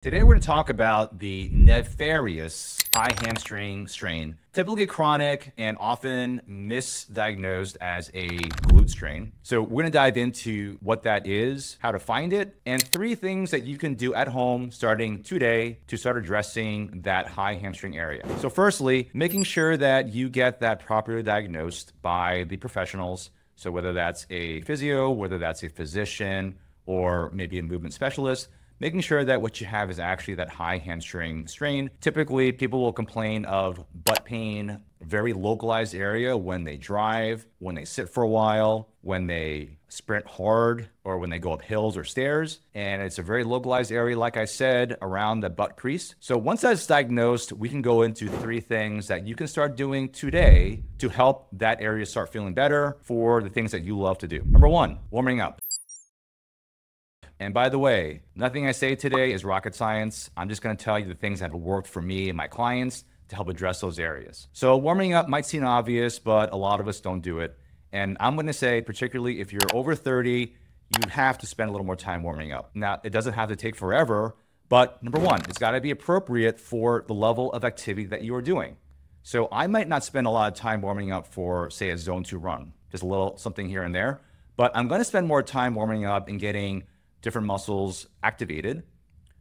Today we're going to talk about the nefarious high hamstring strain, typically chronic and often misdiagnosed as a glute strain. So we're going to dive into what that is, how to find it, and 3 things that you can do at home starting today to start addressing that high hamstring area. So firstly, making sure that you get that properly diagnosed by the professionals. So whether that's a physio, whether that's a physician, or maybe a movement specialist, making sure that what you have is actually that high hamstring strain. Typically, people will complain of butt pain, very localized area when they drive, when they sit for a while, when they sprint hard, or when they go up hills or stairs. And it's a very localized area, like I said, around the butt crease. So once that's diagnosed, we can go into 3 things that you can start doing today to help that area start feeling better for the things that you love to do. Number 1, warming up. And by the way, nothing I say today is rocket science. I'm just going to tell you the things that have worked for me and my clients to help address those areas. So warming up might seem obvious, but a lot of us don't do it. And I'm going to say, particularly if you're over 30, you have to spend a little more time warming up. Now, it doesn't have to take forever, but number 1, it's got to be appropriate for the level of activity that you are doing. So I might not spend a lot of time warming up for, say, a zone 2 run, just a little something here and there, but I'm going to spend more time warming up and getting different muscles activated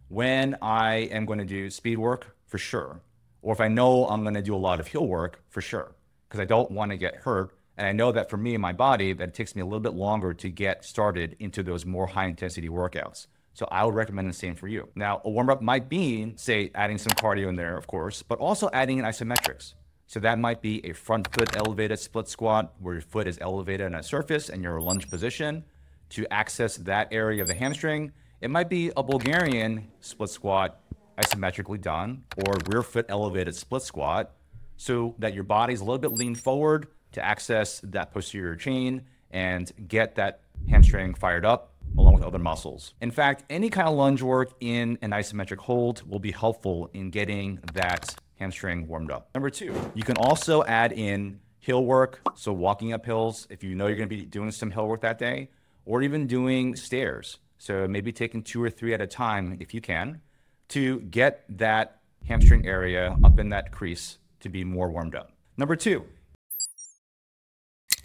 when I am going to do speed work for sure. Or if I know I'm going to do a lot of heel work for sure, because I don't want to get hurt. And I know that for me and my body, that it takes me a little bit longer to get started into those more high intensity workouts. So I would recommend the same for you. Now, a warm up might be, say, adding some cardio in there, of course, but also adding in isometrics. So that might be a front foot elevated split squat where your foot is elevated on a surface and you're in a lunge position to access that area of the hamstring. It might be a Bulgarian split squat isometrically done, or rear foot elevated split squat, so that your body's a little bit leaned forward to access that posterior chain and get that hamstring fired up along with other muscles. In fact, any kind of lunge work in an isometric hold will be helpful in getting that hamstring warmed up. Number 2, you can also add in hill work, so walking up hills if you know you're going to be doing some hill work that day, or even doing stairs. So maybe taking 2 or 3 at a time, if you can, to get that hamstring area up in that crease to be more warmed up. Number 2,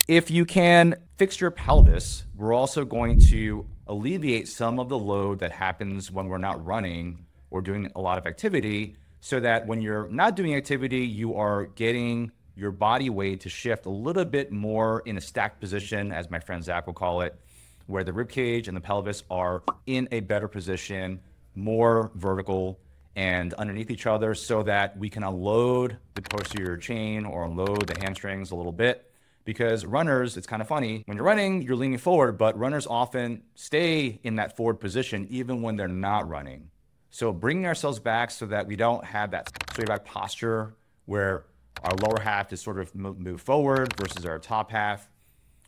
if you can fix your pelvis, we're also going to alleviate some of the load that happens when we're not running or doing a lot of activity, so that when you're not doing activity, you are getting your body weight to shift a little bit more in a stacked position, as my friend Zach will call it, where the rib cage and the pelvis are in a better position, more vertical and underneath each other, so that we can unload the posterior chain or unload the hamstrings a little bit. Because runners, it's kind of funny, when you're running, you're leaning forward, but runners often stay in that forward position even when they're not running. So bringing ourselves back so that we don't have that straight back posture where our lower half is sort of move forward versus our top half,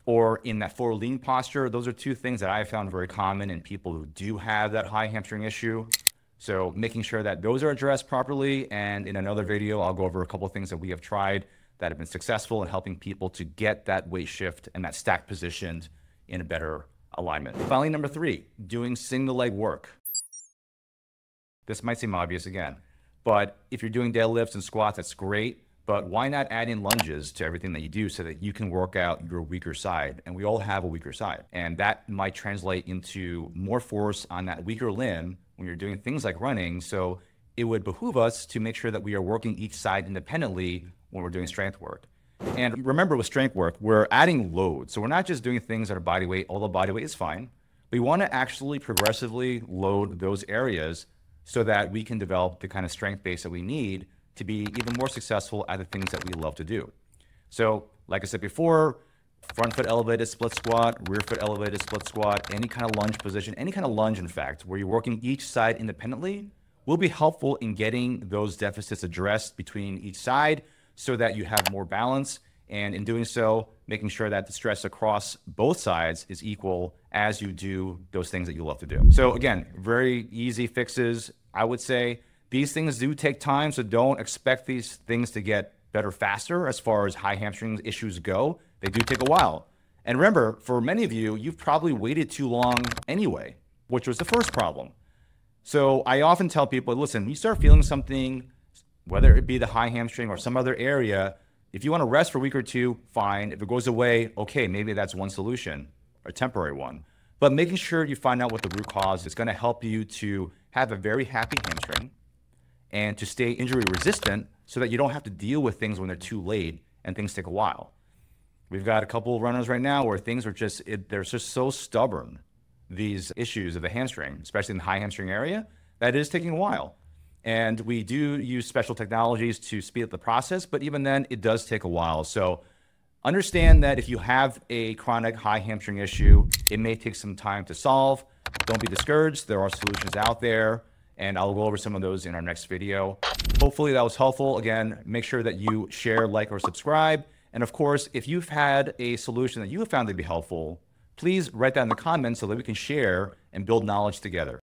or in that forward lean posture. Those are 2 things that I found very common in people who do have that high hamstring issue. So making sure that those are addressed properly. And in another video, I'll go over a couple of things that we have tried that have been successful in helping people to get that weight shift and that stack positioned in a better alignment. Finally, number 3, doing single leg work. This might seem obvious again, but if you're doing deadlifts and squats, that's great. But why not add in lunges to everything that you do so that you can work out your weaker side? And we all have a weaker side. And that might translate into more force on that weaker limb when you're doing things like running. So it would behoove us to make sure that we are working each side independently when we're doing strength work. And remember, with strength work, we're adding load. So we're not just doing things that are body weight, although body weight is fine. We want to actually progressively load those areas so that we can develop the kind of strength base that we need to be even more successful at the things that we love to do. So, like I said before, front foot elevated split squat, rear foot elevated split squat, any kind of lunge position, any kind of lunge, in fact, where you're working each side independently, will be helpful in getting those deficits addressed between each side so that you have more balance. And in doing so, making sure that the stress across both sides is equal as you do those things that you love to do. So again, very easy fixes, I would say. These things do take time, so don't expect these things to get better faster as far as high hamstring issues go. They do take a while. And remember, for many of you, you've probably waited too long anyway, which was the first problem. So I often tell people, listen, when you start feeling something, whether it be the high hamstring or some other area, if you want to rest for a week or two, fine. If it goes away, okay, maybe that's one solution, a temporary one. But making sure you find out what the root cause is going to help you to have a very happy hamstring and to stay injury resistant so that you don't have to deal with things when they're too late and things take a while. We've got a couple of runners right now where things are just, they're just so stubborn, these issues of the hamstring, especially in the high hamstring area, that it is taking a while. And we do use special technologies to speed up the process, but even then, it does take a while. So understand that if you have a chronic high hamstring issue, it may take some time to solve. Don't be discouraged. There are solutions out there, and I'll go over some of those in our next video. Hopefully that was helpful. Again, make sure that you share, like, or subscribe. And of course, if you've had a solution that you have found to be helpful, please write that in the comments so that we can share and build knowledge together.